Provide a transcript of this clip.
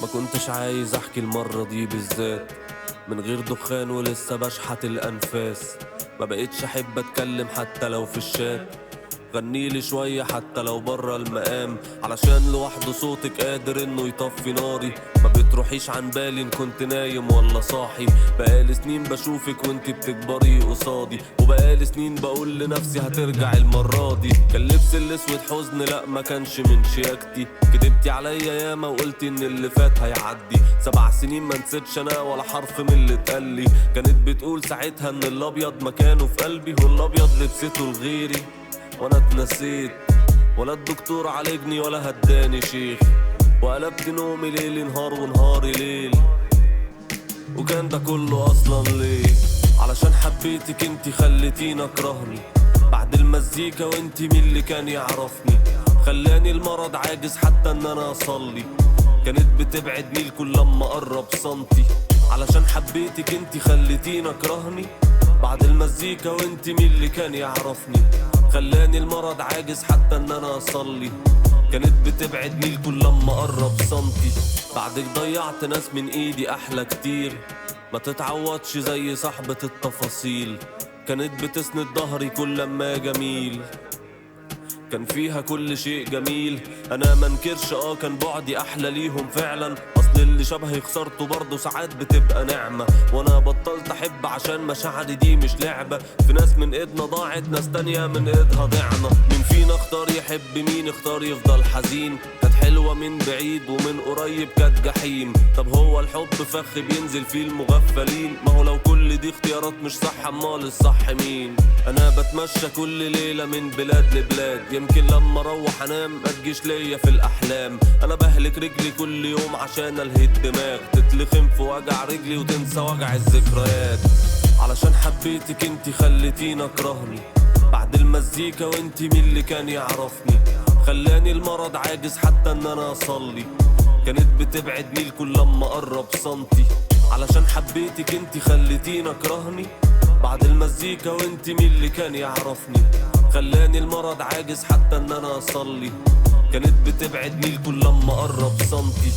ما كنتش عايز احكي المرة دي بالذات، من غير دخان ولسه بشحت الانفاس. ما بقيتش احب اتكلم حتى لو في الشات، غنيلي شوية حتى لو برا المقام، علشان لوحده صوتك قادر انه يطفي ناري. ما بتروحيش عن بالي ان كنت نايم ولا صاحي، بقالي سنين بشوفك وانت بتكبري قصادي، وبقالي سنين بقول لنفسي هترجع المرة دي. كان لبس الاسود حزن، لا ما كانش من شياكتي، كدبتي عليا ياما وقلتي ان اللي فات هيعدي. 7 سنين ما نسيتش انا ولا حرف من اللي اتقالي. كانت بتقول ساعتها ان الابيض مكانه في قلبي، والابيض لبسته لغيري وانا اتنسيت. ولا الدكتور عالجني ولا هداني شيخ، وقلبت نومي ليل نهار ونهاري ليل. وكان ده كله اصلا ليه؟ علشان حبيتك انتي خليتيني اكرهني، بعد المزيكا وانتي مين اللي كان يعرفني؟ خلاني المرض عاجز حتى ان انا اصلي، كانت بتبعدني لكل لما اقرب سنتي. علشان حبيتك انتي خليتيني اكرهني، بعد المزيكا وانتي مين اللي كان يعرفني؟ خلاني المرض عاجز حتى ان انا اصلي، كانت بتبعدني لكل لما اقرب سنتي. بعدك ضيعت ناس من ايدي احلى كتير، ما تتعوضش زي صاحبة التفاصيل. كانت بتسند ظهري كل لما جميل، كان فيها كل شيء جميل. انا منكرش كان بعدي احلى ليهم فعلا، اصل اللي شبهي خسرته برضه ساعات بتبقى نعمة. وانا بطلت احب عشان مشاعري دي مش لعبة، في ناس من ايدنا ضاعت، ناس تانية من ايدها ضعنا. مين فينا اختار يحب، مين اختار يفضل حزين؟ كانت حلوة من بعيد ومن قريب كانت جحيم. طب هو الحب فخ بينزل فيه المغفلين؟ ما هو لو كل دي اختيارات مش صح، امال الصح مين؟ انا بتمشى كل ليلة من بلاد لبلاد، يمكن لما اروح انام ما تجيش ليا في الاحلام. انا بهلك رجلي كل يوم عشان الهي الدماغ، تتلخم في وجع رجلي وتنسى وجع الذكريات. علشان حبيتك انتي خليتيني اكرهني، بعد المزيكا وانتي مين اللي كان يعرفني؟ خلاني المرض عاجز حتى ان انا اصلي، كانت بتبعدني لكل لما اقرب سنتي. علشان حبيتك انتي خليتيني اكرهني، بعد المزيكا وانتي مين اللي كان يعرفني؟ خلاني المرض عاجز حتى ان انا اصلي، كانت بتبعدني لكل لما اقرب سنتي.